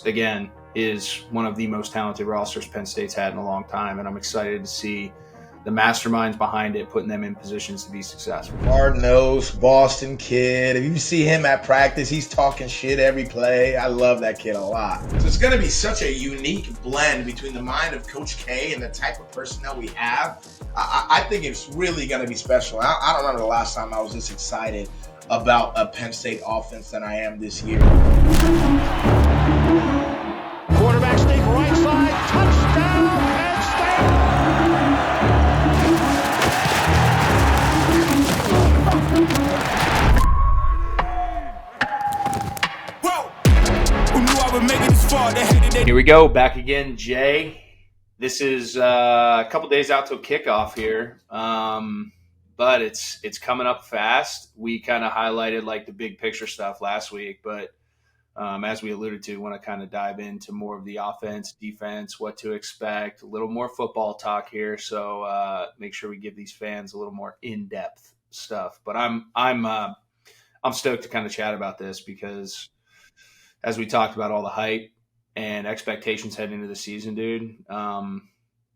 again, is one of the most talented rosters Penn State's had in a long time, and I'm excited to see the masterminds behind it putting them in positions to be successful. Hard-nosed Boston kid. If you see him at practice, he's talking shit every play. I love that kid a lot. So it's going to be such a unique blend between the mind of Coach K and the type of personnel we have. I think it's really going to be special. I don't remember the last time I was this excited about a Penn State offense than I am this year. Quarterback sneak right side, touchdown, Penn State! Who knew I would make it this far? They hated it. Here we go, back again, Jay. This is a couple days out till kickoff here, but it's coming up fast. We kind of highlighted like the big picture stuff last week, but as we alluded to, want to kind of dive into more of the offense, defense, what to expect, a little more football talk here. So make sure we give these fans a little more in-depth stuff. But I'm stoked to kind of chat about this because, as we talked about all the hype and expectations heading into the season, dude,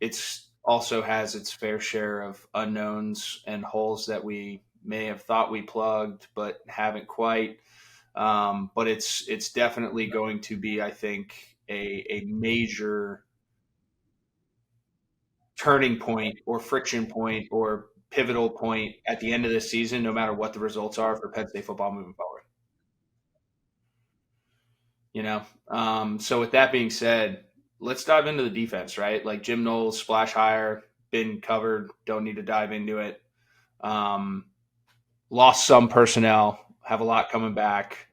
it's also has its fair share of unknowns and holes that we may have thought we plugged but haven't quite. But it's definitely going to be, I think, a major turning point or friction point or pivotal point at the end of this season, no matter what the results are for Penn State football moving forward. So with that being said, let's dive into the defense, right? Like Jim Knowles, splash hire, been covered, don't need to dive into it. Lost some personnel, have a lot coming back.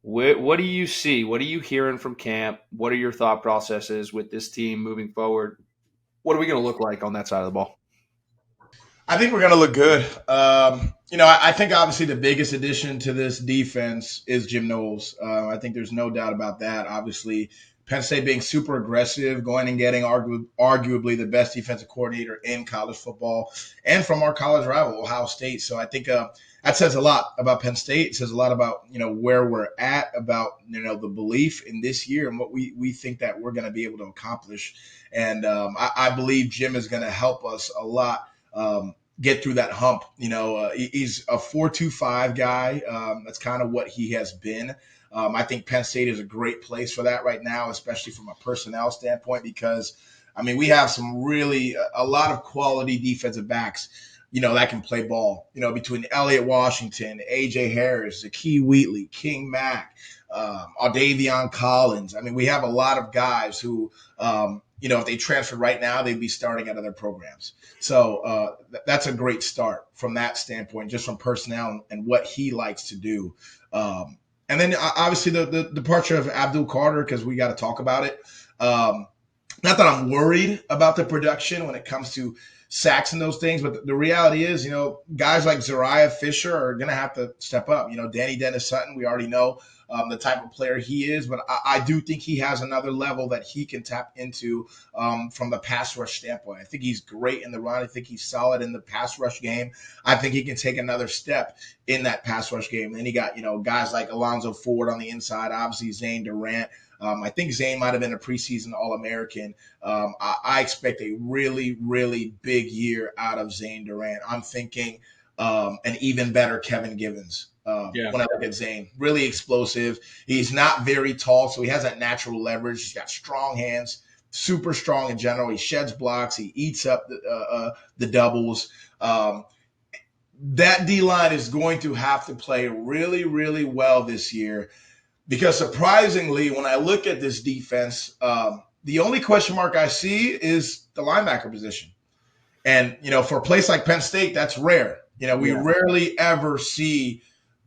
What do you see? What are you hearing from camp? What are your thought processes with this team moving forward? What are we going to look like on that side of the ball? I think we're going to look good. I think obviously the biggest addition to this defense is Jim Knowles. I think there's no doubt about that. Obviously, Penn State being super aggressive, going and getting arguably the best defensive coordinator in college football and from our college rival, Ohio State. So I think that says a lot about Penn State. It says a lot about, where we're at, about, the belief in this year and what we think that we're going to be able to accomplish. And I believe Jim is going to help us a lot get through that hump. He's a 4-2-5 guy. That's kind of what he has been. I think Penn State is a great place for that right now, especially from a personnel standpoint, because, we have a lot of quality defensive backs, that can play ball, between Elliott Washington, A.J. Harris, Zakee Wheatley, King Mack, Audavion Collins. We have a lot of guys who, if they transferred right now, they'd be starting at other programs. So that's a great start from that standpoint, just from personnel and what he likes to do. And then obviously the departure of Abdul Carter, because we got to talk about it. Not that I'm worried about the production when it comes to sacks and those things, but the reality is, guys like Zariah Fisher are going to have to step up. Danny Dennis-Sutton, we already know the type of player he is, but I do think he has another level that he can tap into from the pass rush standpoint. I think he's great in the run. I think he's solid in the pass rush game. I think he can take another step in that pass rush game. And then you got, guys like Alonzo Ford on the inside, obviously Zane Durant. I think Zane might have been a preseason All-American. I expect a really, really big year out of Zane Durant. I'm thinking an even better Kevin Givens. When I look at Zane, really explosive. He's not very tall, so he has that natural leverage. He's got strong hands, super strong in general. He sheds blocks. He eats up the doubles. That D-line is going to have to play really, really well this year, because surprisingly, when I look at this defense, the only question mark I see is the linebacker position. And, for a place like Penn State, that's rare. We rarely ever see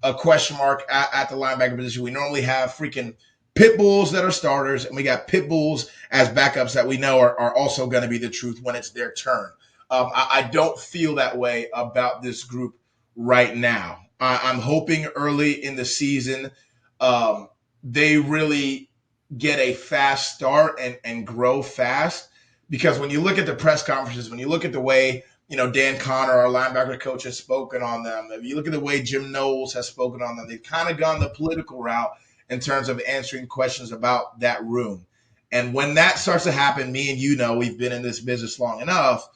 a question mark at the linebacker position. We normally have freaking pit bulls that are starters, and we got pit bulls as backups that we know are also going to be the truth when it's their turn. I don't feel that way about this group right now. I'm hoping early in the season they really get a fast start and grow fast, because when you look at the press conferences, when you look at the way Dan Connor, our linebacker coach, has spoken on them, if you look at the way Jim Knowles has spoken on them, they've kind of gone the political route in terms of answering questions about that room. And when that starts to happen, me and you know, we've been in this business long enough,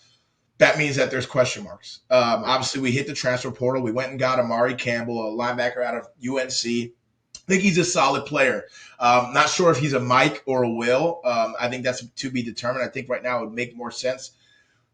that means that there's question marks. Obviously, we hit the transfer portal. We went and got Amari Campbell, a linebacker out of UNC. I think he's a solid player. Not sure if he's a Mike or a Will. I think that's to be determined. I think right now it would make more sense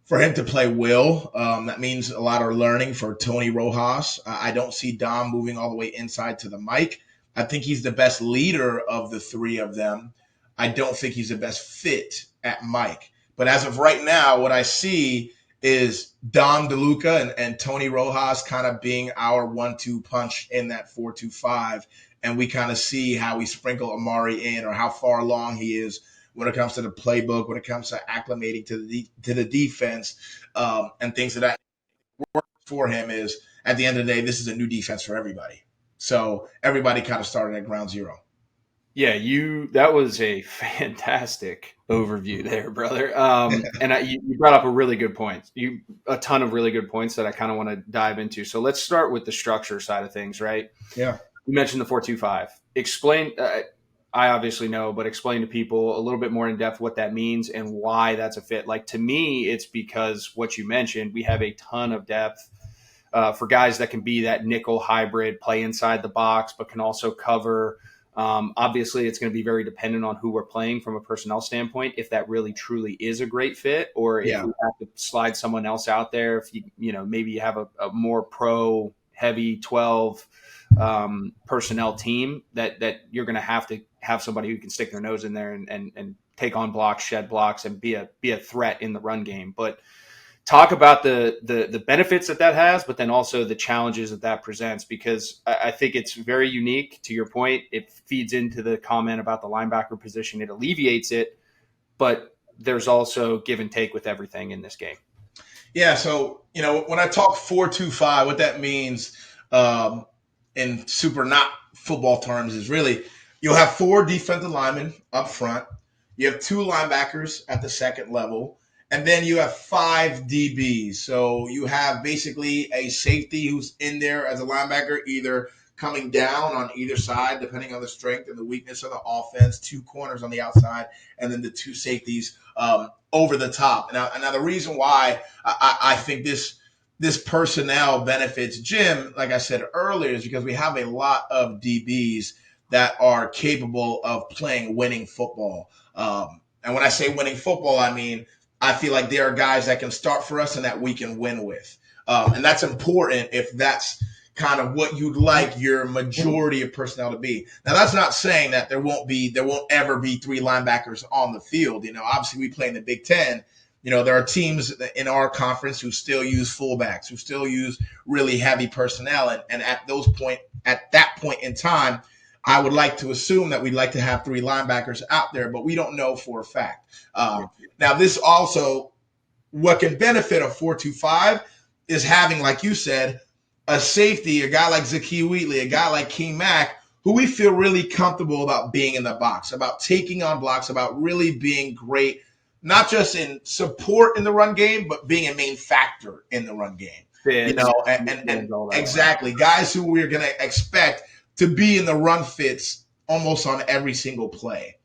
for him to play Will. That means a lot of learning for Tony Rojas. I don't see Dom moving all the way inside to the Mike. I think he's the best leader of the three of them. I don't think he's the best fit at Mike. But as of right now, what I see is Dom DeLuca and Tony Rojas kind of being our 1-2 punch in that 4-2-5. And we kind of see how we sprinkle Amari in or how far along he is when it comes to the playbook, when it comes to acclimating to the defense, and things that work for him is at the end of the day, this is a new defense for everybody. So everybody kind of started at ground zero. Yeah, that was a fantastic overview there, brother. And you brought up a really good point. A ton of really good points that I kind of want to dive into. So let's start with the structure side of things, right? Yeah. You mentioned the 4-2-5. Explain. I obviously know, but explain to people a little bit more in depth what that means and why that's a fit. Like, to me, it's because what you mentioned, we have a ton of depth for guys that can be that nickel hybrid, play inside the box, but can also cover. Obviously, it's going to be very dependent on who we're playing from a personnel standpoint, if that really truly is a great fit, or if you have to slide someone else out there. If maybe you have a more pro heavy 12 personnel team that you're going to have somebody who can stick their nose in there and take on blocks, shed blocks, and be a threat in the run game. But talk about the benefits that has, but then also the challenges that presents, because I think it's very unique. To your point, it feeds into the comment about the linebacker position. It alleviates it, but there's also give and take with everything in this game. Yeah, so, when I talk 4-2-5, what that means in super not football terms is really you'll have 4 defensive linemen up front. You have 2 linebackers at the second level. And then you have 5 DBs. So you have basically a safety who's in there as a linebacker, either coming down on either side, depending on the strength and the weakness of the offense, 2 corners on the outside, and then the 2 safeties over the top. Now the reason why I think this personnel benefits Jim, like I said earlier, is because we have a lot of DBs that are capable of playing winning football. And when I say winning football, I mean I feel like there are guys that can start for us and that we can win with. And that's important if that's kind of what you'd like your majority of personnel to be. Now, that's not saying that there won't ever be 3 linebackers on the field. Obviously we play in the Big Ten. There are teams in our conference who still use fullbacks, who still use really heavy personnel. And at that point in time, I would like to assume that we'd like to have 3 linebackers out there, but we don't know for a fact. Now, this also, what can benefit a 4-2-5 is having, like you said, a safety, a guy like Zakee Wheatley, a guy like King Mack, who we feel really comfortable about being in the box, about taking on blocks, about really being great, not just in support in the run game, but being a main factor in the run game. And exactly, guys who we're going to expect to be in the run fits almost on every single play.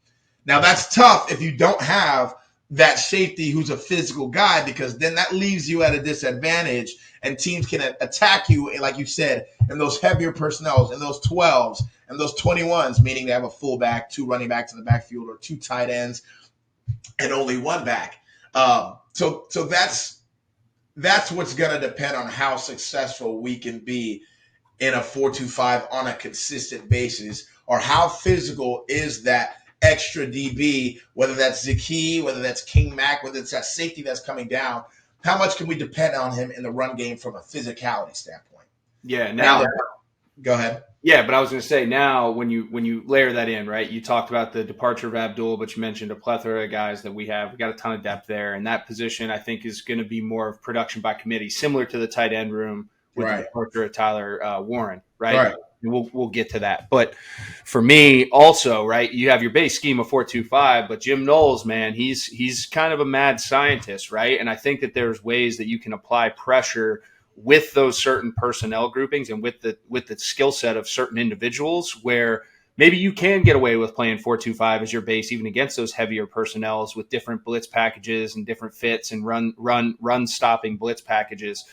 Now, that's tough if you don't have that safety who's a physical guy, because then that leaves you at a disadvantage and teams can attack you, like you said, in those heavier personnels, in those 12s and those 21s, meaning they have a fullback, 2 running backs in the backfield, or 2 tight ends and only 1 back. So that's what's going to depend on how successful we can be in a 4-2-5 on a consistent basis, or how physical is that extra DB, whether that's Zakee, whether that's King Mack, whether it's that safety that's coming down. How much can we depend on him in the run game from a physicality standpoint? Yeah. Now, go ahead. Yeah, but I was going to say, now when you layer that in, right, you talked about the departure of Abdul, but you mentioned a plethora of guys that we have. We got a ton of depth there, and that position I think is going to be more of production by committee, similar to the tight end room with the departure of Tyler Warren, right? We'll get to that. But for me also, right, you have your base scheme of 4-2-5, but Jim Knowles, man, he's kind of a mad scientist, right? And I think that there's ways that you can apply pressure with those certain personnel groupings and with the skill set of certain individuals, where maybe you can get away with playing 4-2-5 as your base, even against those heavier personnels with different blitz packages and different fits and run stopping blitz packages.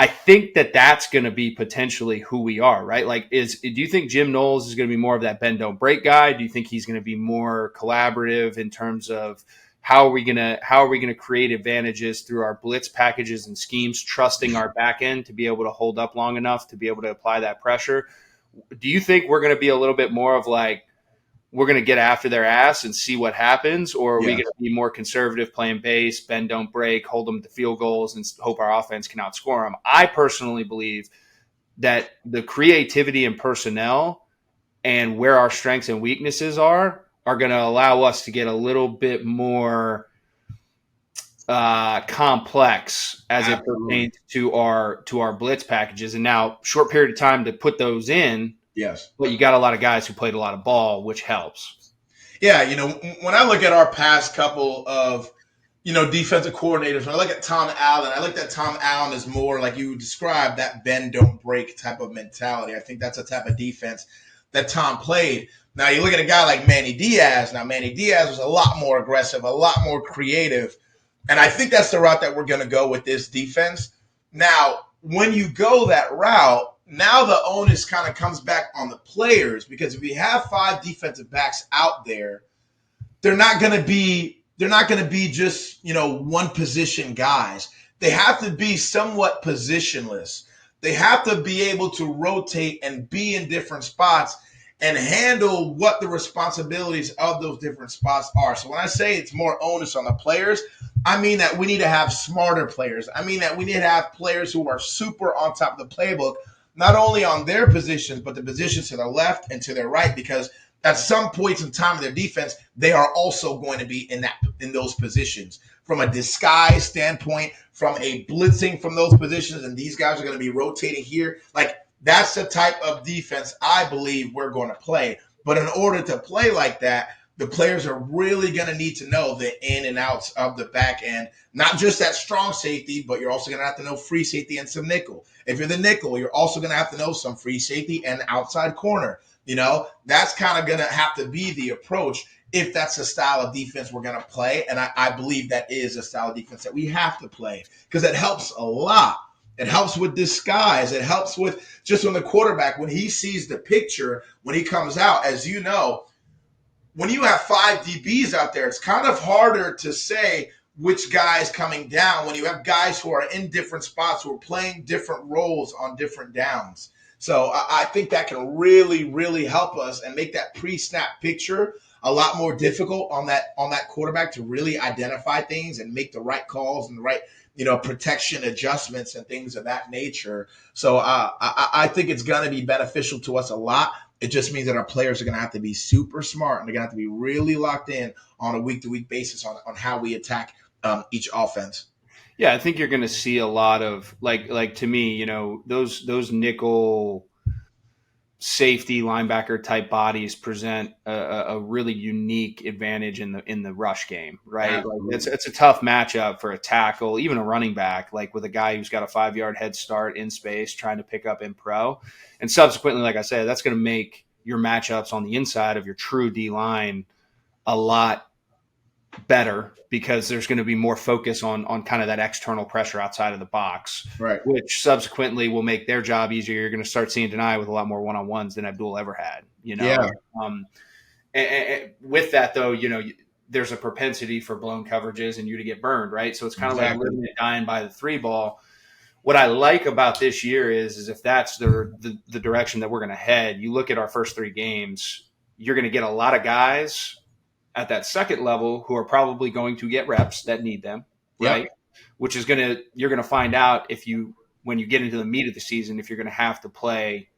I think that that's going to be potentially who we are, right? Like, do you think Jim Knowles is going to be more of that bend don't break guy? Do you think he's going to be more collaborative in terms of how are we going to create advantages through our blitz packages and schemes, trusting our back end to be able to hold up long enough to be able to apply that pressure? Do you think we're going to be a little bit more of like, we're going to get after their ass and see what happens? Or are we going to be more conservative, playing base, bend, don't break, hold them to field goals and hope our offense can outscore them? I personally believe that the creativity and personnel and where our strengths and weaknesses are going to allow us to get a little bit more complex as it pertains to our blitz packages. And now, short period of time to put those in. Yes. But you got a lot of guys who played a lot of ball, which helps. Yeah, when I look at our past couple of, defensive coordinators, when I look at Tom Allen, I look at Tom Allen as more like you described, that bend, don't break type of mentality. I think that's a type of defense that Tom played. Now, you look at a guy like Manny Diaz. Now, Manny Diaz was a lot more aggressive, a lot more creative. And I think that's the route that we're going to go with this defense. Now, when you go that route, now the onus kind of comes back on the players, because if you have 5 defensive backs out there, they're not going to be just, one position guys. They have to be somewhat positionless. They have to be able to rotate and be in different spots and handle what the responsibilities of those different spots are. So when I say it's more onus on the players, I mean that we need to have smarter players. I mean that we need to have players who are super on top of the playbook, not only on their positions, but the positions to their left and to their right, because at some points in time in their defense, they are also going to be in those positions. From a disguise standpoint, from a blitzing from those positions, and these guys are going to be rotating here. Like, that's the type of defense I believe we're going to play. But in order to play like that, the players are really going to need to know the in and outs of the back end, not just that strong safety, but you're also going to have to know free safety and some nickel. If you're the nickel, you're also going to have to know some free safety and outside corner. That's kind of going to have to be the approach if that's the style of defense we're going to play. And I believe that is a style of defense that we have to play, because it helps a lot. It helps with disguise. It helps with just when the quarterback, when he sees the picture, when he comes out, as you know, when you have 5 DBs out there, it's kind of harder to say which guy is coming down when you have guys who are in different spots, who are playing different roles on different downs. So I think that can really, really help us and make that pre-snap picture a lot more difficult on that quarterback to really identify things and make the right calls and the right, protection adjustments and things of that nature. So I think it's going to be beneficial to us a lot. It just means that our players are going to have to be super smart, and they're going to have to be really locked in on a week-to-week basis on how we attack each offense. Yeah, I think you're going to see a lot of like to me, those nickel safety linebacker type bodies present a really unique advantage in the rush game, right? Like it's a tough matchup for a tackle, even a running back, like with a guy who's got a 5-yard head start in space trying to pick up in pro. And subsequently, like I said, that's going to make your matchups on the inside of your true D line a lot better, because there's going to be more focus on kind of that external pressure outside of the box, right? Which subsequently will make their job easier. You're going to start seeing Deny with a lot more one-on-ones than Abdul ever had, Yeah. And with that, though, there's a propensity for blown coverages and you to get burned, right? So it's kind of like living and dying by the 3 ball. What I like about this year is if that's the direction that we're going to head, you look at our first 3 games, you're going to get a lot of guys at that second level who are probably going to get reps that need them, right? Yep. Which is you're going to find out when you get into the meat of the season, if you're going to have to play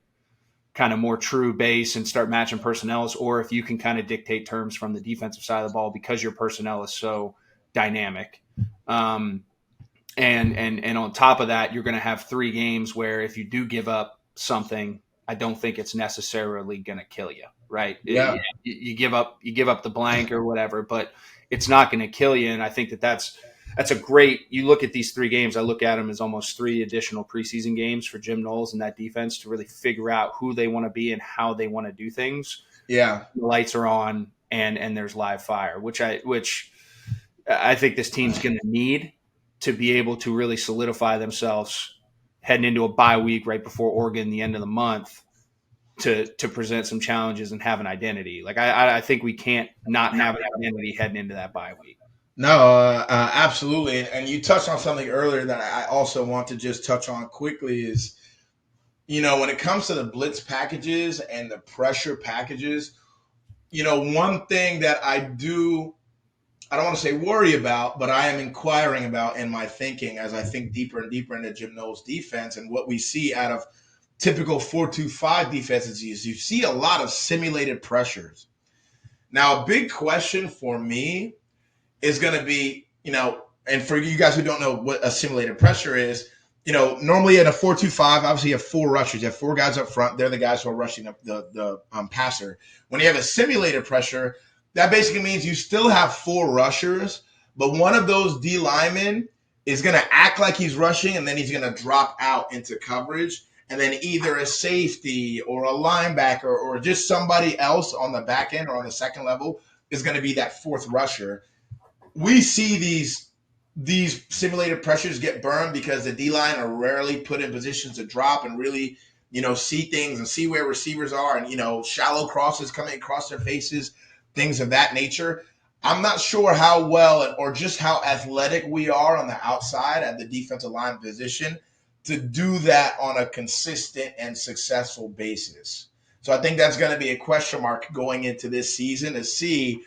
kind of more true base and start matching personnels, or if you can kind of dictate terms from the defensive side of the ball because your personnel is so dynamic. And on top of that, you're going to have 3 games where if you do give up something, I don't think it's necessarily going to kill you, right? Yeah. You give up the blank or whatever, but it's not going to kill you. And I think that's a great. You look at these 3 games. I look at them as almost 3 additional preseason games for Jim Knowles and that defense to really figure out who they want to be and how they want to do things. Yeah. The lights are on and there's live fire, which I think this team's going to need to be able to really solidify themselves heading into a bye week right before Oregon, the end of the month, to present some challenges and have an identity. Like I think we can't not have an identity heading into that bye week. No, absolutely. And you touched on something earlier that I also want to just touch on quickly is, when it comes to the blitz packages and the pressure packages, one thing that I don't want to say worry about, but I am inquiring about in my thinking as I think deeper and deeper into Jim Knowles' defense and what we see out of typical 4-2-5 defenses is you see a lot of simulated pressures. Now, a big question for me is going to be, and for you guys who don't know what a simulated pressure is, normally in a 4-2-5, obviously you have four rushers. You have four guys up front. They're the guys who are rushing the passer. When you have a simulated pressure, that basically means you still have four rushers, but one of those D linemen is going to act like he's rushing, and then he's going to drop out into coverage. And then either a safety or a linebacker or just somebody else on the back end or on the second level is going to be that fourth rusher. We see these simulated pressures get burned because the D-line are rarely put in positions to drop and really, see things and see where receivers are and, shallow crosses coming across their faces, things of that nature. I'm not sure how well or just how athletic we are on the outside at the defensive line position to do that on a consistent and successful basis. So I think that's going to be a question mark going into this season to see,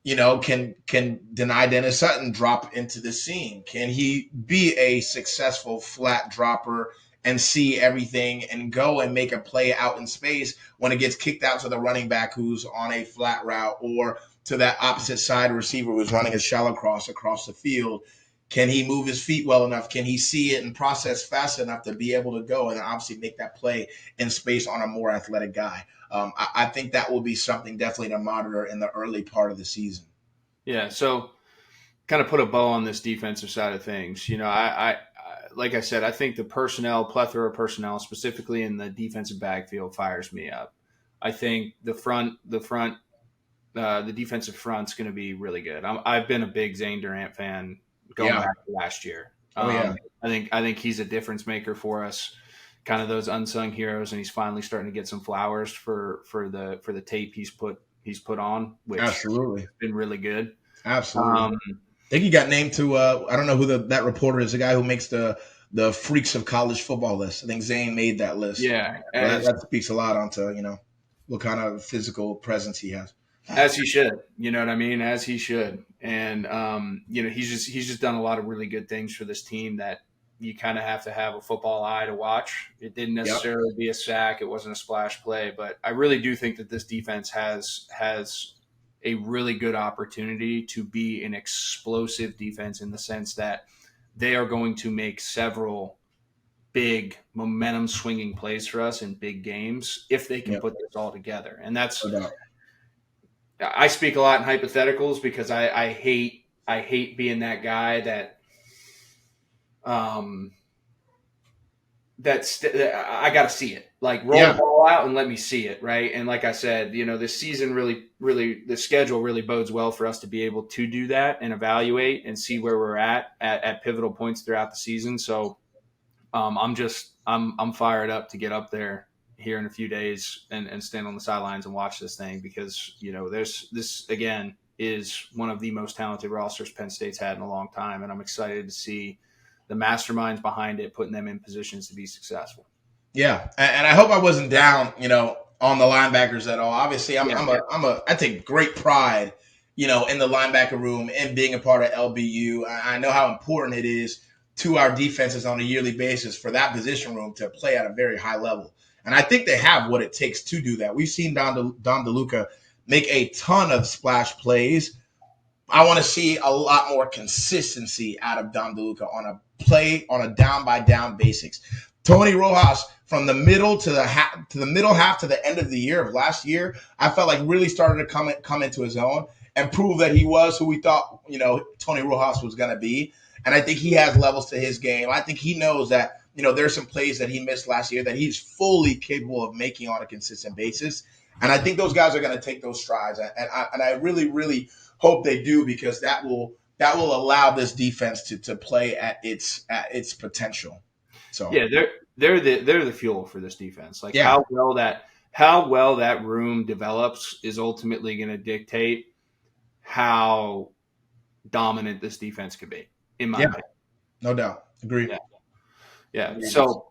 can Deni Dennis Sutton drop into the scene? Can he be a successful flat dropper and see everything and go and make a play out in space when it gets kicked out to the running back who's on a flat route or to that opposite side receiver who's running a shallow cross across the field? Can he move his feet well enough? Can he see it and process fast enough to be able to go and obviously make that play in space on a more athletic guy? I think that will be something definitely to monitor in the early part of the season. Yeah, so kind of put a bow on this defensive side of things. I like I said, I think the plethora of personnel, specifically in the defensive backfield, fires me up. I think the defensive front's going to be really good. I've been a big Zane Durant fan going back to last year. I think he's a difference maker for us, kind of those unsung heroes, and he's finally starting to get some flowers for the tape he's put on, which absolutely has been really good. Absolutely. I think he got named to I don't know who that reporter is, the guy who makes the freaks of college football list. I think Zane made that list. Yeah, that speaks a lot onto what kind of physical presence he has. As he should, you know what I mean? As he should. And, he's just done a lot of really good things for this team that you kind of have to have a football eye to watch. It didn't necessarily be a sack. It wasn't a splash play. But I really do think that this defense has a really good opportunity to be an explosive defense in the sense that they are going to make several big momentum swinging plays for us in big games if they can put this all together. And that's – I speak a lot in hypotheticals because I hate being that guy that I got to see it. Like roll the ball out and let me see it, right? And like I said, this season really the schedule really bodes well for us to be able to do that and evaluate and see where we're at pivotal points throughout the season. So I'm fired up to get up there here in a few days and stand on the sidelines and watch this thing because, this again is one of the most talented rosters Penn State's had in a long time. And I'm excited to see the masterminds behind it, putting them in positions to be successful. Yeah. And I hope I wasn't down, on the linebackers at all. Obviously I take great pride, in the linebacker room and being a part of LBU. I know how important it is to our defenses on a yearly basis for that position room to play at a very high level. And I think they have what it takes to do that. We've seen Don DeLuca make a ton of splash plays. I want to see a lot more consistency out of Don DeLuca on a down-by-down basics. Tony Rojas, from the middle to the middle half to the end of the year of last year, I felt like really started to come into his own and prove that he was who we thought, Tony Rojas was going to be. And I think he has levels to his game. I think he knows that, there's some plays that he missed last year that he's fully capable of making on a consistent basis. And I think those guys are going to take those strides. And I really, really hope they do, because that will allow this defense to play at its potential. So Yeah, they're the fuel for this defense. Like yeah, how well that room develops is ultimately going to dictate how dominant this defense could be, in my opinion. no doubt. Agree. Yeah. So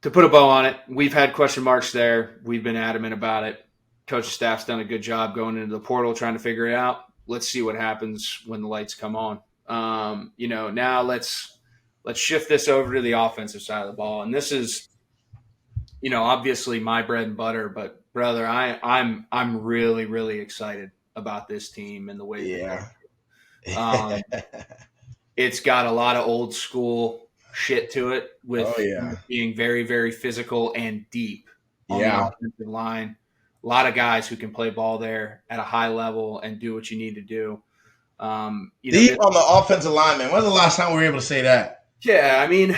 to put a bow on it, we've had question marks there. We've been adamant about it. Coaching staff's done a good job going into the portal, trying to figure it out. Let's see what happens when the lights come on. Now let's shift this over to the offensive side of the ball. And this is, obviously my bread and butter, but brother, I'm really, really excited about this team and the way Yeah. it's got a lot of old school shit to it with being very, very physical and deep on the offensive line. A lot of guys who can play ball there at a high level and do what you need to do. Deep on the offensive line, man. When's the last time we were able to say that? Yeah, I mean,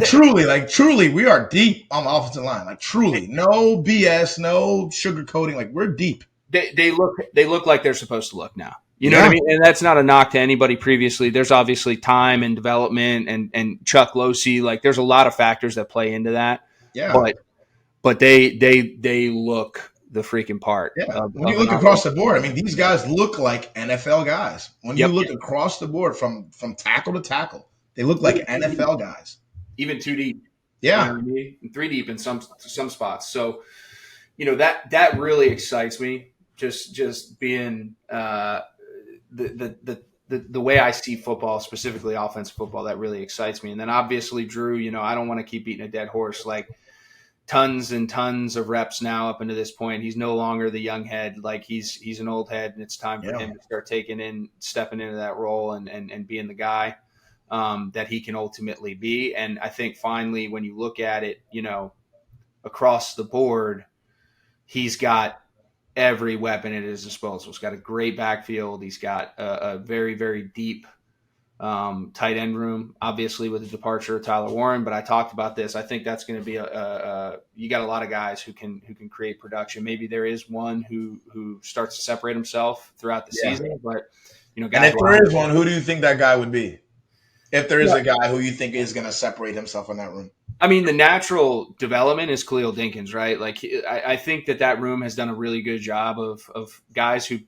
truly, we are deep on the offensive line. Like truly, no BS, no sugarcoating. Like we're deep. They look like they're supposed to look now. You know what I mean? And that's not a knock to anybody previously. There's obviously time and development and Chuck Losey. Like there's a lot of factors that play into that. Yeah. But they look the freaking part. Yeah. When you look across the board, I mean, these guys look like NFL guys. When you look across the board from tackle to tackle, they look like NFL guys. Even 2 deep. Yeah. You know what I mean? And 3 deep in some spots. So, that really excites me. Just being the way I see football, specifically offensive football, that really excites me. And then obviously Drew, I don't want to keep beating a dead horse. Like tons and tons of reps now up into this point. He's no longer the young head. Like he's an old head, and it's time for him to start stepping into that role and being the guy that he can ultimately be. And I think finally, when you look at it, across the board, he's got every weapon at his disposal. He's got a great backfield. He's got a very, very deep tight end room, obviously with the departure of Tyler Warren. But I talked about this. I think that's going to be you got a lot of guys who can create production. Maybe there is one who starts to separate himself throughout the season. But guys, and if there is one, who do you think that guy would be? If there is a guy who you think is going to separate himself in that room. I mean, the natural development is Khalil Dinkins, right? Like, I think that room has done a really good job of guys who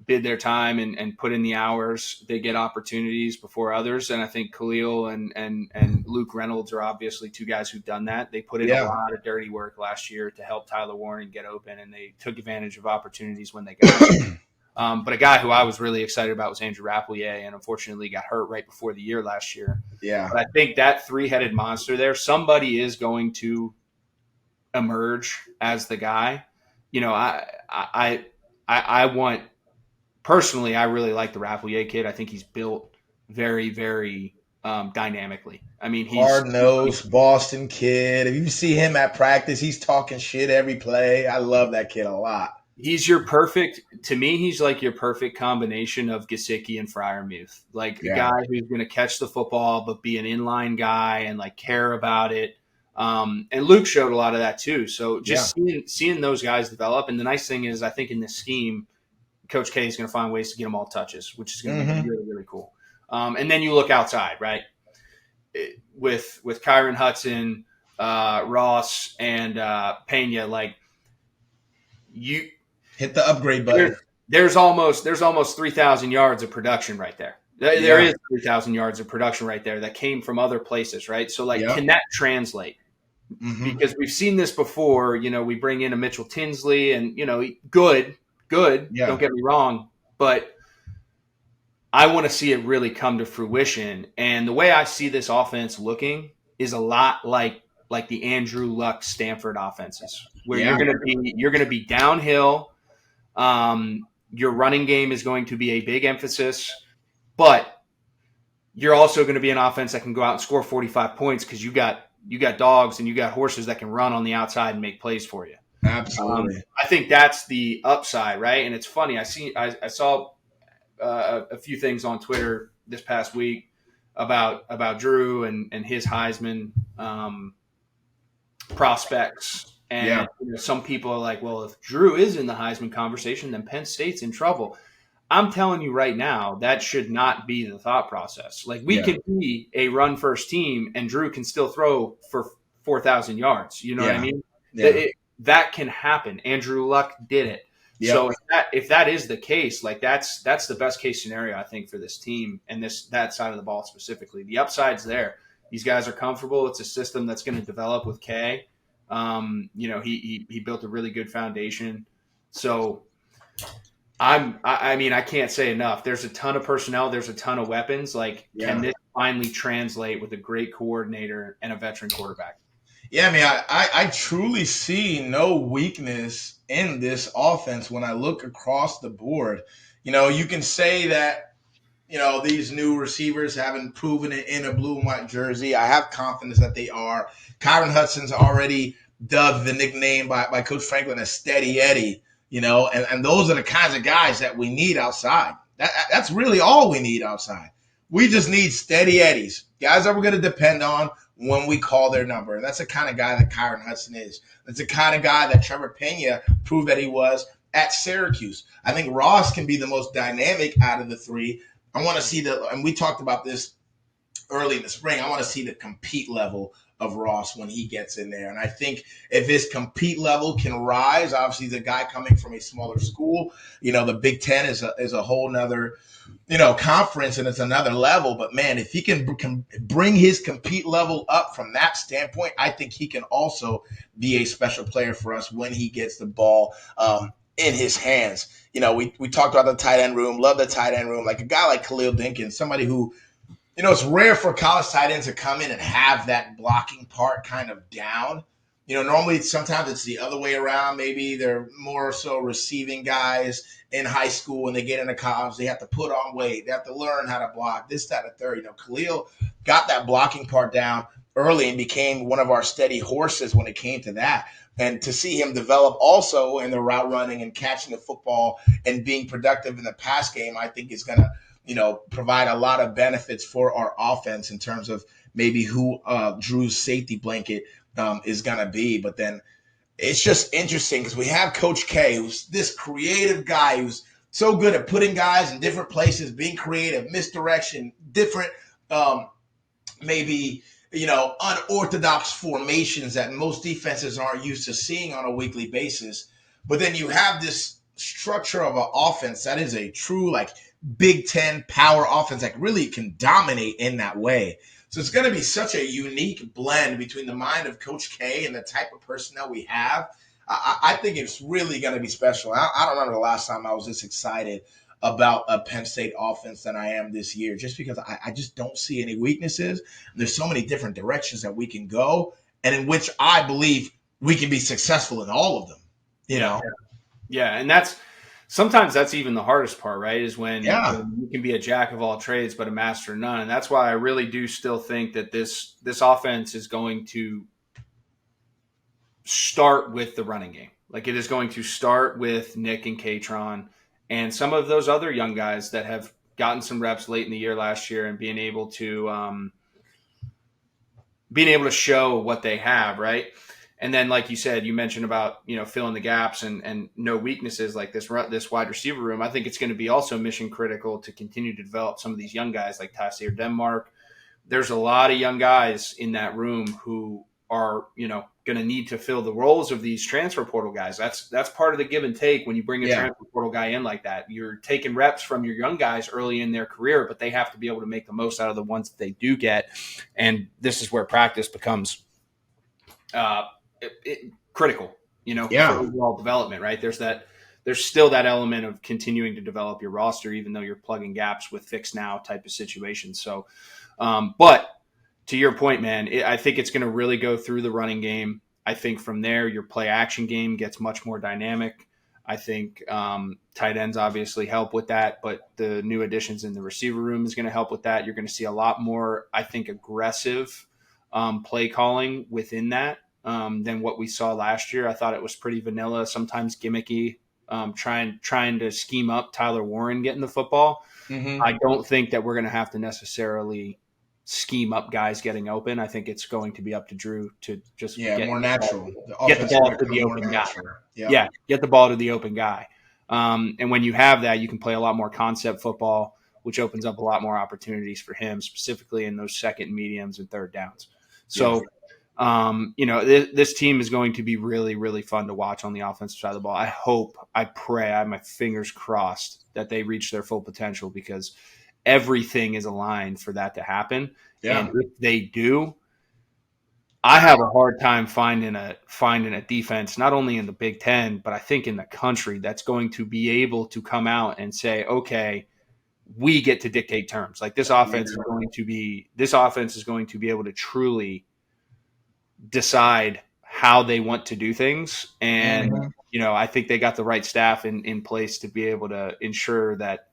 bid their time and put in the hours. They get opportunities before others. And I think Khalil and Luke Reynolds are obviously 2 guys who've done that. They put in a lot of dirty work last year to help Tyler Warren get open, and they took advantage of opportunities when they got it. But a guy who I was really excited about was Andrew Rapplier, and unfortunately got hurt right before the year last year. Yeah. But I think that 3-headed monster there, somebody is going to emerge as the guy. I want personally, I really like the Rapplier kid. I think he's built very, very dynamically. I mean, he's hard-nosed Boston kid. If you see him at practice, he's talking shit every play. I love that kid a lot. He's like your perfect combination of Gesicki and Freiermuth. Like a guy who's going to catch the football, but be an inline guy and like care about it. And Luke showed a lot of that too. So just seeing those guys develop. And the nice thing is, I think in this scheme, Coach K is going to find ways to get them all touches, which is going to be really, really cool. And then you look outside, right? With Kyron Hudson, Ross, and Pena, like you hit the upgrade button. There's almost 3,000 yards of production right there. There is 3,000 yards of production right there that came from other places, right? So, can that translate? Mm-hmm. Because we've seen this before. We bring in a Mitchell Tinsley, and good. Yeah. Don't get me wrong, but I want to see it really come to fruition. And the way I see this offense looking is a lot like the Andrew Luck Stanford offenses, where you're going to be downhill. Your running game is going to be a big emphasis, but you're also going to be an offense that can go out and score 45 points because you got dogs and you got horses that can run on the outside and make plays for you. Absolutely. I think that's the upside, right? And it's funny. I saw a few things on Twitter this past week about Drew and his Heisman prospects. And some people are like, well, if Drew is in the Heisman conversation, then Penn State's in trouble. I'm telling you right now, that should not be the thought process. Like, we can be a run-first team, and Drew can still throw for 4,000 yards. You know what I mean? Yeah. That can happen. Andrew Luck did it. Yep. So if that is the case, like, that's the best case scenario, I think, for this team and that side of the ball specifically. The upside's there. These guys are comfortable. It's a system that's going to develop with Kay. He built a really good foundation. So I can't say enough. There's a ton of personnel. There's a ton of weapons. Like, can this finally translate with a great coordinator and a veteran quarterback? Yeah, I mean, I truly see no weakness in this offense when I look across the board. You can say that, these new receivers haven't proven it in a blue and white jersey. I have confidence that they are. Kyron Hudson's already dubbed the nickname by Coach Franklin as Steady Eddie, and those are the kinds of guys that we need outside. That's really all we need outside. We just need steady Eddies, guys that we're going to depend on when we call their number. And that's the kind of guy that Kyron Hudson is. That's the kind of guy that Trevor Pena proved that he was at Syracuse. I think Ross can be the most dynamic out of the three. I want to see and we talked about this early in the spring, I want to see the compete level of Ross when he gets in there. And I think if his compete level can rise, obviously the guy coming from a smaller school, the Big Ten is a whole nother, conference, and it's another level. But man, if he can bring his compete level up from that standpoint, I think he can also be a special player for us when he gets the ball in his hands. We talked about the tight end room, love the tight end room, like a guy like Khalil Dinkins, somebody who, it's rare for college tight ends to come in and have that blocking part kind of down. Normally sometimes it's the other way around. Maybe they're more so receiving guys in high school when they get into college. They have to put on weight. They have to learn how to block, this, that, and third. Khalil got that blocking part down early and became one of our steady horses when it came to that. And to see him develop also in the route running and catching the football and being productive in the pass game, I think is going to, provide a lot of benefits for our offense in terms of maybe who Drew's safety blanket is going to be. But then it's just interesting because we have Coach K, who's this creative guy who's so good at putting guys in different places, being creative, misdirection, different maybe, unorthodox formations that most defenses aren't used to seeing on a weekly basis. But then you have this structure of an offense that is a true, like, Big Ten power offense that really can dominate in that way. So it's going to be such a unique blend between the mind of Coach K and the type of personnel we have. I think it's really going to be special. I don't remember the last time I was this excited about a Penn State offense than I am this year, just because I just don't see any weaknesses. There's so many different directions that we can go, and in which I believe we can be successful in all of them, Yeah, and sometimes that's even the hardest part, right? Is when you can be a jack of all trades but a master of none. And that's why I really do still think that this offense is going to start with the running game. Like, it is going to start with Nick and Katron and some of those other young guys that have gotten some reps late in the year last year and being able to show what they have, right? And then, like you said, you mentioned about, filling the gaps and no weaknesses like this wide receiver room. I think it's going to be also mission critical to continue to develop some of these young guys like Taysir Denmark. There's a lot of young guys in that room who are, going to need to fill the roles of these transfer portal guys. That's part of the give and take when you bring a transfer portal guy in like that. You're taking reps from your young guys early in their career, but they have to be able to make the most out of the ones that they do get. And this is where practice becomes critical, for overall development, right? There's still that element of continuing to develop your roster, even though you're plugging gaps with fix now type of situations. So, but to your point, man, I think it's going to really go through the running game. I think from there, your play action game gets much more dynamic. I think tight ends obviously help with that, but the new additions in the receiver room is going to help with that. You're going to see a lot more, I think, aggressive play calling within that than what we saw last year. I thought it was pretty vanilla, sometimes gimmicky, trying to scheme up Tyler Warren getting the football. Mm-hmm. I don't think that we're going to have to necessarily scheme up guys getting open. I think it's going to be up to Drew to just more natural. Get the ball to the open guy. Yeah, get the ball to the open guy. And when you have that, you can play a lot more concept football, which opens up a lot more opportunities for him, specifically in those second mediums and third downs. So, this team is going to be really, really fun to watch on the offensive side of the ball. I pray, I have my fingers crossed that they reach their full potential, because everything is aligned for that to happen. Yeah. And if they do, I have a hard time finding a defense, not only in the Big Ten, but I think in the country, that's going to be able to come out and say, okay, we get to dictate terms. Like this offense is going to be able to truly decide how they want to do things. And, I think they got the right staff in place to be able to ensure that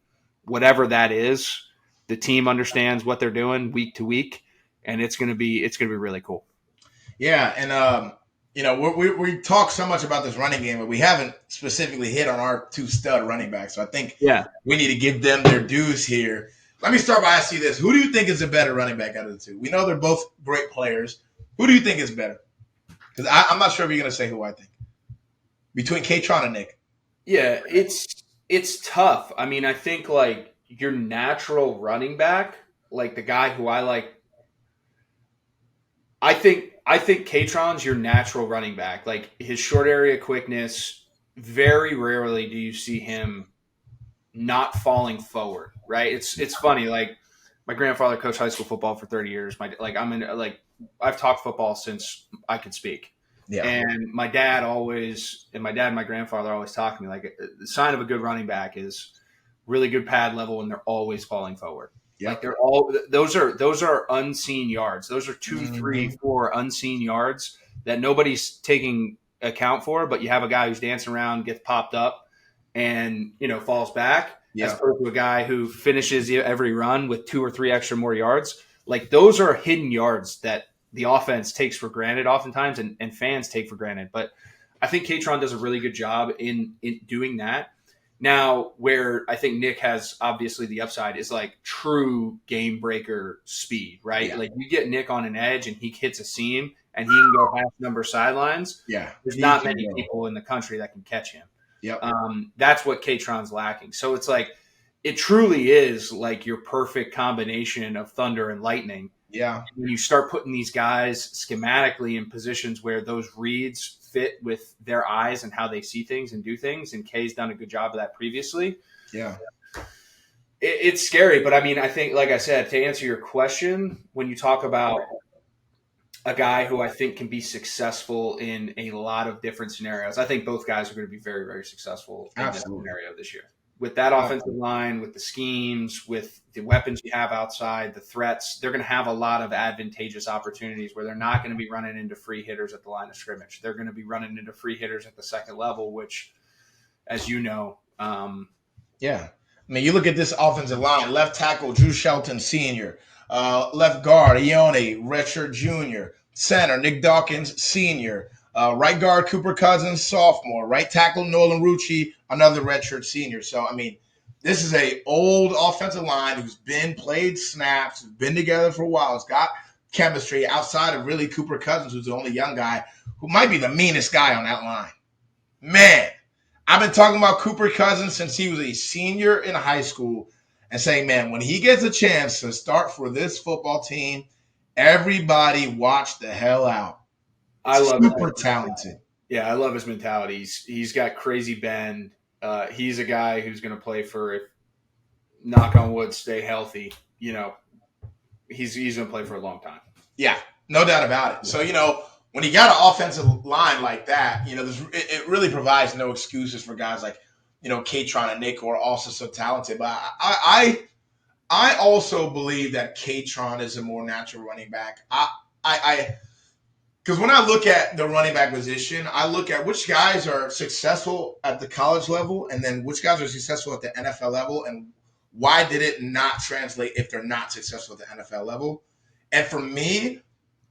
whatever that is, the team understands what they're doing week to week, and it's going to be really cool. Yeah, and we talk so much about this running game, but we haven't specifically hit on our two stud running backs. So I think we need to give them their dues here. Let me start by asking you this: who do you think is a better running back out of the two? We know they're both great players. Who do you think is better? Because I'm not sure if you're going to say who I think between K-Tron and Nick. Yeah, it's tough. I mean, I think like your natural running back, like the guy who I like. I think K-Tron's your natural running back. Like his short area quickness, very rarely do you see him not falling forward, right? It's funny. Like my grandfather coached high school football for 30 years. I've talked football since I could speak. Yeah. And my dad and my grandfather always talked to me like the sign of a good running back is really good pad level and they're always falling forward. Yep. Like those are unseen yards. Those are 2, 3, 4 unseen yards that nobody's taking account for, but you have a guy who's dancing around, gets popped up and, falls back as opposed to a guy who finishes every run with 2 or 3 extra more yards. Like those are hidden yards that the offense takes for granted oftentimes and fans take for granted. But I think K-Tron does a really good job in doing that. Now, where I think Nick has obviously the upside is like true game breaker speed, right? Yeah. Like you get Nick on an edge and he hits a seam and he can go half number sidelines. Yeah. There's not many people in the country that can catch him. Yep. That's what K-Tron's lacking. So it's like, it truly is like your perfect combination of thunder and lightning. Yeah. When you start putting these guys schematically in positions where those reads fit with their eyes and how they see things and do things, and Kay's done a good job of that previously. Yeah. It's scary, but I mean, I think, like I said, to answer your question, when you talk about a guy who I think can be successful in a lot of different scenarios, I think both guys are going to be very, very successful in this scenario this year. With that offensive line, with the schemes, with the weapons you have outside, the threats, they're going to have a lot of advantageous opportunities where they're not going to be running into free hitters at the line of scrimmage. They're going to be running into free hitters at the second level, which, as you know. Yeah. I mean, you look at this offensive line, left tackle, Drew Shelton, senior. Left guard, Ione, redshirt junior. Center, Nick Dawkins, senior. Right guard, Cooper Cousins, sophomore. Right tackle, Nolan Rucci, another redshirt senior. So, I mean, this is a old offensive line who's played snaps, who's been together for a while. It's got chemistry outside of really Cooper Cousins, who's the only young guy who might be the meanest guy on that line. Man, I've been talking about Cooper Cousins since he was a senior in high school and saying, man, when he gets a chance to start for this football team, everybody watch the hell out. I love super talented. Yeah, I love his mentality. He's got crazy bend. He's a guy who's going to play for, if knock on wood, stay healthy. He's going to play for a long time. Yeah, no doubt about it. So, when you got an offensive line like that, it really provides no excuses for guys like, K-Tron and Nick, who are also so talented. But I also believe that K-Tron is a more natural running back. Because when I look at the running back position, I look at which guys are successful at the college level and then which guys are successful at the NFL level and why did it not translate if they're not successful at the NFL level. And for me,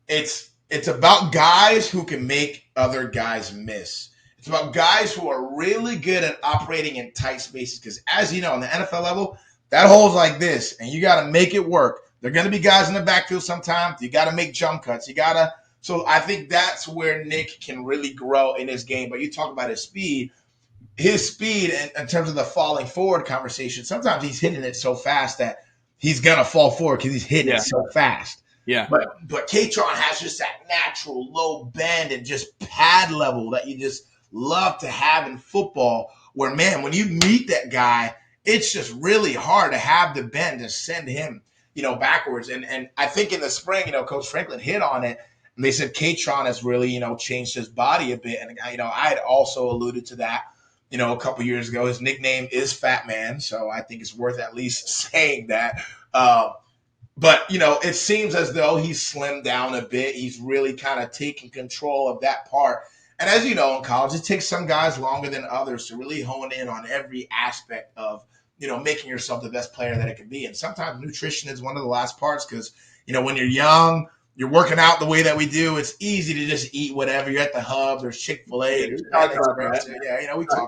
it's about guys who can make other guys miss. It's about guys who are really good at operating in tight spaces because as you know, on the NFL level, that hole's like this and you got to make it work. There are going to be guys in the backfield sometimes. You got to make jump cuts. So I think that's where Nick can really grow in his game. But you talk about his speed in terms of the falling forward conversation, sometimes he's hitting it so fast that he's going to fall forward because he's hitting it so fast. Yeah. But K-Tron has just that natural low bend and just pad level that you just love to have in football where, man, when you meet that guy, it's just really hard to have the bend to send him, backwards. And I think in the spring, Coach Franklin hit on it. And they said K-Tron has really, changed his body a bit. And, I had also alluded to that, a couple years ago. His nickname is Fat Man. So I think it's worth at least saying that. But, it seems as though he's slimmed down a bit. He's really kind of taken control of that part. And as you know, in college, it takes some guys longer than others to really hone in on every aspect of, making yourself the best player that it can be. And sometimes nutrition is one of the last parts because, when you're young, you're working out the way that we do, it's easy to just eat whatever. You're at the hub, there's Chick-fil-A. We talked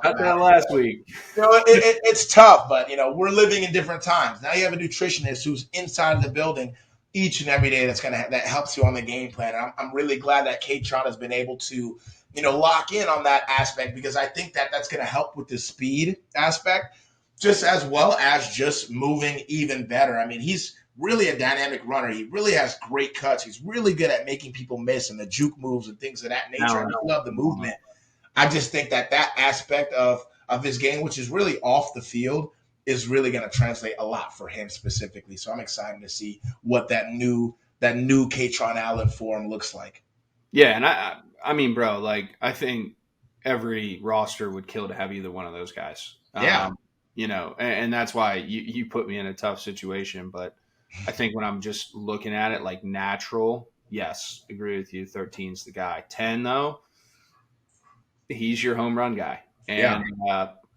about that last week. It's tough, but, we're living in different times. Now you have a nutritionist who's inside of the building each and every day that helps you on the game plan. And I'm really glad that K-Tron has been able to, lock in on that aspect because I think that's going to help with the speed aspect just as well as just moving even better. I mean, he's really a dynamic runner. He really has great cuts. He's really good at making people miss and the juke moves and things of that nature. I love the movement. I just think that aspect of his game, which is really off the field, is really going to translate a lot for him specifically. So I'm excited to see what that new K-Tron Allen form looks like. Yeah, and I mean, bro, like I think every roster would kill to have either one of those guys. Yeah. And that's why you put me in a tough situation. But I think when I'm just looking at it like natural, yes, agree with you. 13's the guy. 10, though, he's your home run guy. And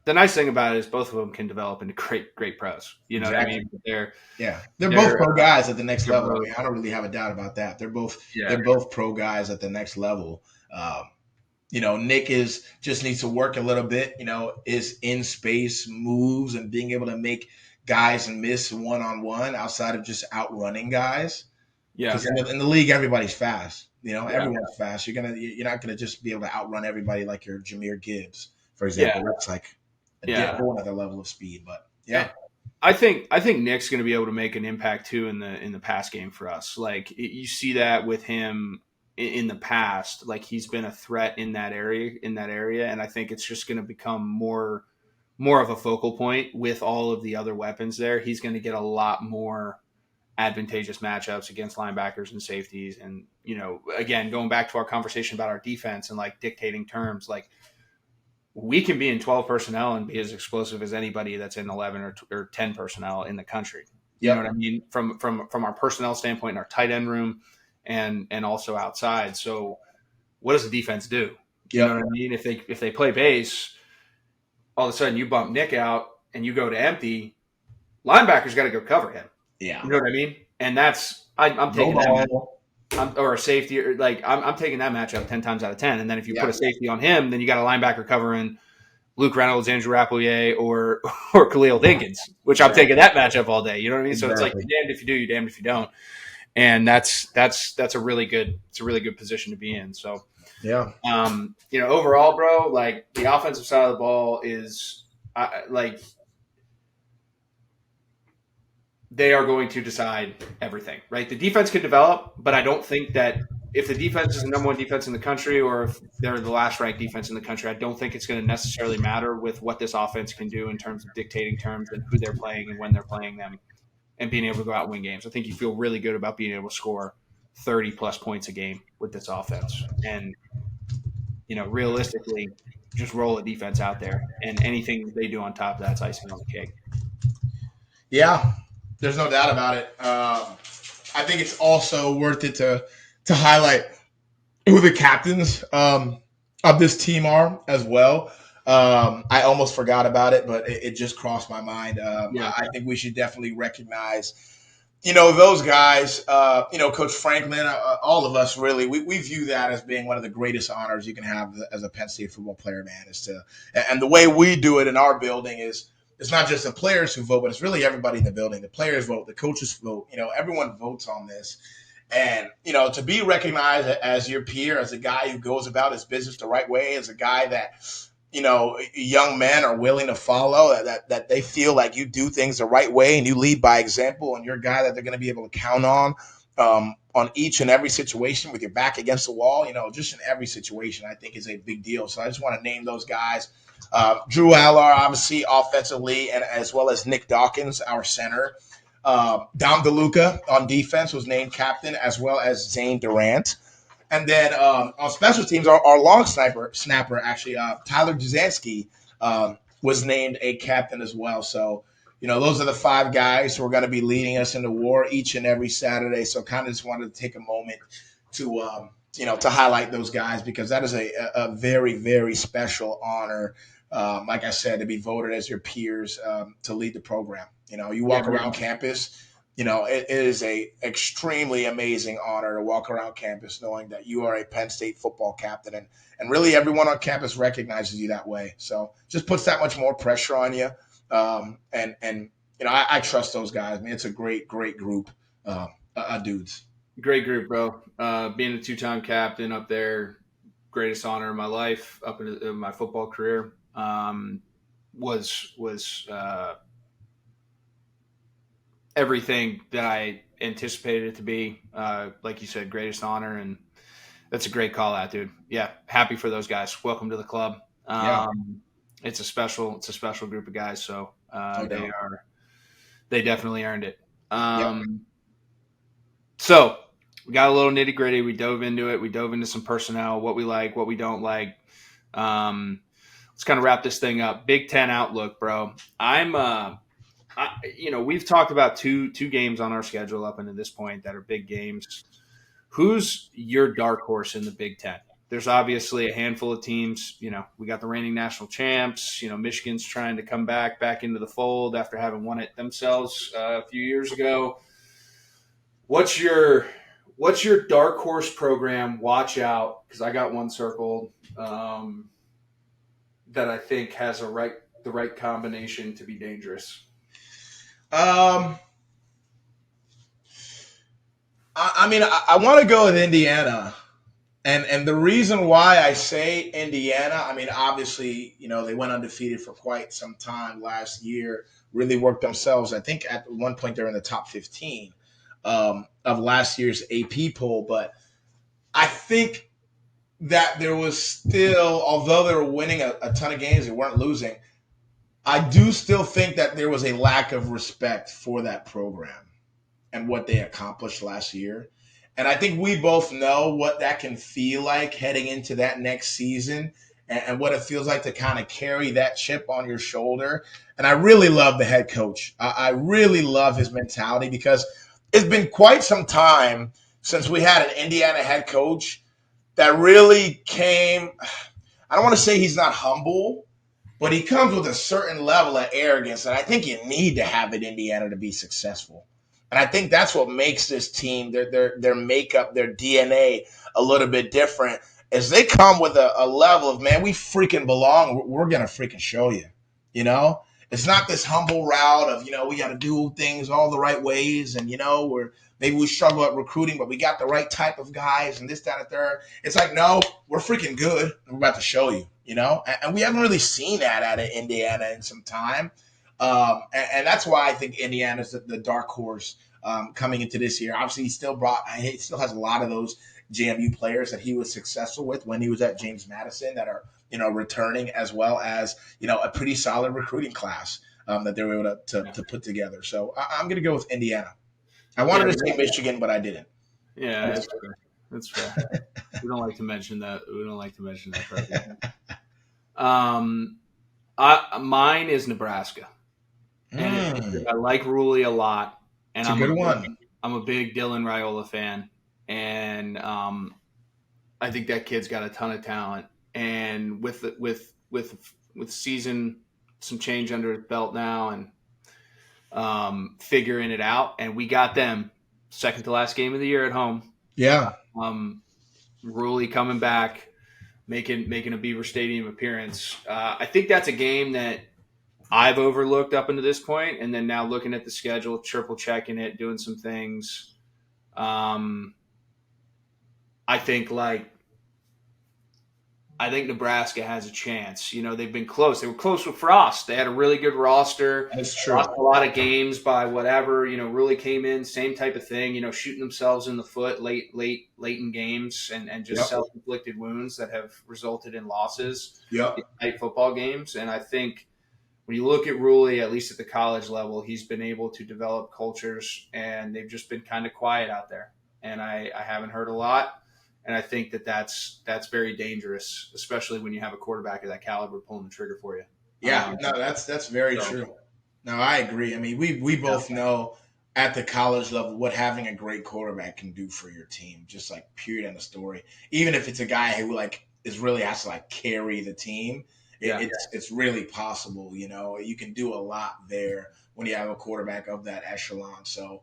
the nice thing about it is both of them can develop into great pros. You know what I mean? They're both pro guys at the next level. I mean, I don't really have a doubt about that. They're both pro guys at the next level. Nick just needs to work a little bit, is in space moves and being able to make guys miss one-on-one outside of just outrunning guys. Yeah. Because in the league, everybody's fast. Everyone's fast. You're not gonna just be able to outrun everybody like your Jahmyr Gibbs, for example. That's like a whole other level of speed. But I think Nick's going to be able to make an impact too in the pass game for us. Like you see that with him in the past, like he's been a threat in that area. And I think it's just going to become more of a focal point with all of the other weapons there. He's going to get a lot more advantageous matchups against linebackers and safeties. And, again, going back to our conversation about our defense and like dictating terms, like we can be in 12 personnel and be as explosive as anybody that's in 11 or 10 personnel in the country. You know what I mean? From our personnel standpoint in our tight end room and also outside. So what does the defense do? You know what I mean? If they play base, all of a sudden you bump Nick out and you go to empty, linebackers got to go cover him. Yeah. You know what I mean? And that's I'm taking that or a safety, or like I'm taking that matchup 10 times out of 10. And then if you put a safety on him, then you got a linebacker covering Luke Reynolds, Andrew Rappelier, or Khalil Dinkins, which I'm taking that matchup all day. You know what I mean? Exactly. So it's like you're damned if you do, you're damned if you don't. And that's a really good position to be in. So overall, bro, like the offensive side of the ball is like they are going to decide everything, right? The defense can develop, but I don't think that if the defense is the number one defense in the country or if they're the last ranked defense in the country, I don't think it's going to necessarily matter with what this offense can do in terms of dictating terms and who they're playing and when they're playing them and being able to go out and win games. I think you feel really good about being able to score 30 plus points a game with this offense. And, realistically, just roll a defense out there and anything they do on top of that's icing on the cake. Yeah. There's no doubt about it. I think it's also worth it to highlight who the captains of this team are as well. I almost forgot about it, but it just crossed my mind. I think we should definitely recognize, those guys, Coach Franklin, all of us really, we view that as being one of the greatest honors you can have as a Penn State football player, man, and the way we do it in our building is, it's not just the players who vote, but it's really everybody in the building. The players vote, the coaches vote. Everyone votes on this. And, to be recognized as your peer, as a guy who goes about his business the right way, as a guy that, young men are willing to follow, that they feel like you do things the right way and you lead by example and you're a guy that they're going to be able to count on each and every situation with your back against the wall, just in every situation, I think is a big deal. So I just want to name those guys. Drew Allar, obviously, offensively, and as well as Nick Dawkins, our center. Dom DeLuca on defense was named captain, as well as Zane Durant. And then on special teams, our long snapper actually, Tyler Jazansky, was named a captain as well. So, those are the 5 guys who are going to be leading us into war each and every Saturday. So kind of just wanted to take a moment to, to highlight those guys, because that is a very, very special honor. Like I said, to be voted as your peers to lead the program. You walk around campus, it is a extremely amazing honor to walk around campus knowing that you are a Penn State football captain, and really everyone on campus recognizes you that way. So just puts that much more pressure on you. I trust those guys, man. It's a great, great group of dudes. Great group, bro. Being a 2-time captain up there, greatest honor of my life up in my football career. Was everything that I anticipated it to be. Like you said, greatest honor, and that's a great call out, dude. Yeah, happy for those guys. Welcome to the club. It's a special group of guys. So they definitely earned it. So we got a little nitty gritty. We dove into it. We dove into some personnel, what we like, what we don't like. Let's kind of wrap this thing up. Big Ten outlook, bro. We've talked about two games on our schedule up until this point that are big games. Who's your dark horse in the Big Ten? There's obviously a handful of teams. We got the reigning national champs. Michigan's trying to come back into the fold after having won it themselves a few years ago. What's your dark horse program? Watch out, because I got one circled that I think has the right combination to be dangerous. I want to go with Indiana. And the reason why I say Indiana, obviously, they went undefeated for quite some time last year, really worked themselves. I think at one point they're in the top 15 of last year's AP poll. But I think that there was still, although they were winning a ton of games, they weren't losing. I do still think that there was a lack of respect for that program and what they accomplished last year. And I think we both know what that can feel like heading into that next season and what it feels like to kind of carry that chip on your shoulder. And I really love the head coach. I really love his mentality, because it's been quite some time since we had an Indiana head coach that really came – I don't want to say he's not humble, but he comes with a certain level of arrogance that I think you need to have at Indiana to be successful. And I think that's what makes this team, their makeup, their DNA a little bit different, is they come with a level of, man, we freaking belong. We're going to freaking show you, It's not this humble route of, we got to do things all the right ways and, maybe we struggle at recruiting, but we got the right type of guys and this, that, and third. It's like, no, we're freaking good. We're about to show you, And we haven't really seen that out of Indiana in some time. And that's why I think Indiana's the dark horse coming into this year. Obviously, he still has a lot of those JMU players that he was successful with when he was at James Madison that are, returning, as well as, a pretty solid recruiting class that they were able to put together. So I'm going to go with Indiana. I wanted to say Michigan, but I didn't. Yeah, that's fair. That's fair. We don't like to mention that. Mine is Nebraska. And I like Ruley a lot. And it's a good one. I'm a big Dylan Raiola fan. And I think that kid's got a ton of talent. And with season, some change under his belt now, and figuring it out. And we got them second to last game of the year at home. Yeah. Ruley coming back, making a Beaver Stadium appearance. I think that's a game that I've overlooked up until this point, and then now looking at the schedule, triple checking it, doing some things. I think Nebraska has a chance. They've been close. They were close with Frost. They had a really good roster. That's true. Lost a lot of games by whatever. Really came in same type of thing. Shooting themselves in the foot late in games and just self-inflicted wounds that have resulted in losses in tight football games. And I think when you look at Ruley, at least at the college level, he's been able to develop cultures, and they've just been kind of quiet out there. And I haven't heard a lot. And I think that's very dangerous, especially when you have a quarterback of that caliber pulling the trigger for you. Yeah, no, that's very true. No, I agree. I mean, we both know at the college level what having a great quarterback can do for your team. Just like period end of story. Even if it's a guy who is really has to carry the team, it's really possible. You can do a lot there when you have a quarterback of that echelon. So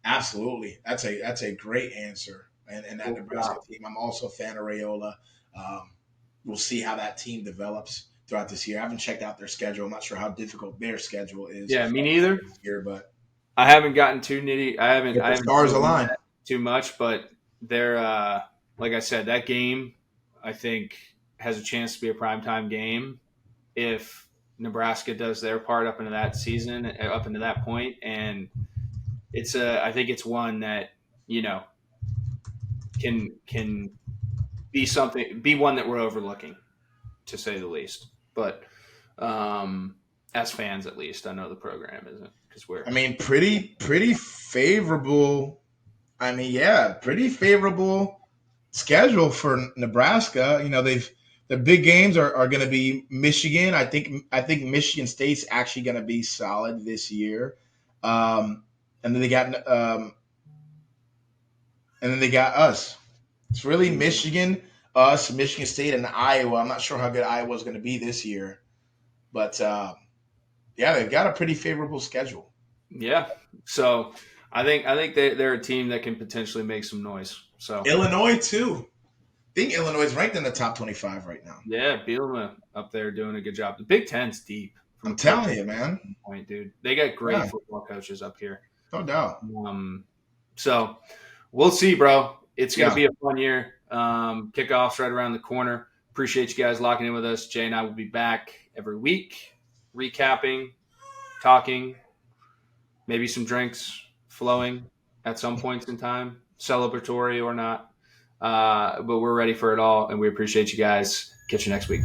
absolutely, that's a great answer. And that Nebraska team. I'm also a fan of Raiola. We'll see how that team develops throughout this year. I haven't checked out their schedule. I'm not sure how difficult their schedule is. Yeah, me neither. This year, but I haven't gotten too nitty. I haven't stars align too much, but they're like I said, that game I think has a chance to be a primetime game if Nebraska does their part up into that season, up into that point, and I think it's one that can be one that we're overlooking, to say the least. But as fans, at least, I know the program isn't, because we're. Pretty favorable. Pretty favorable schedule for Nebraska. The big games are going to be Michigan. I think Michigan State's actually going to be solid this year, and then they got. And then they got us. It's really Michigan, us, Michigan State, and Iowa. I'm not sure how good Iowa's going to be this year. But, they've got a pretty favorable schedule. Yeah. So I think they're a team that can potentially make some noise. So Illinois, too. I think Illinois is ranked in the top 25 right now. Yeah, Bielema up there doing a good job. The Big Ten's deep. I'm telling you, man. Point, dude. They got great football coaches up here. No doubt. So we'll see, bro. It's going to be a fun year. Kickoff's right around the corner. Appreciate you guys locking in with us. Jay and I will be back every week, recapping, talking, maybe some drinks flowing at some points in time, celebratory or not. But we're ready for it all, and we appreciate you guys. Catch you next week.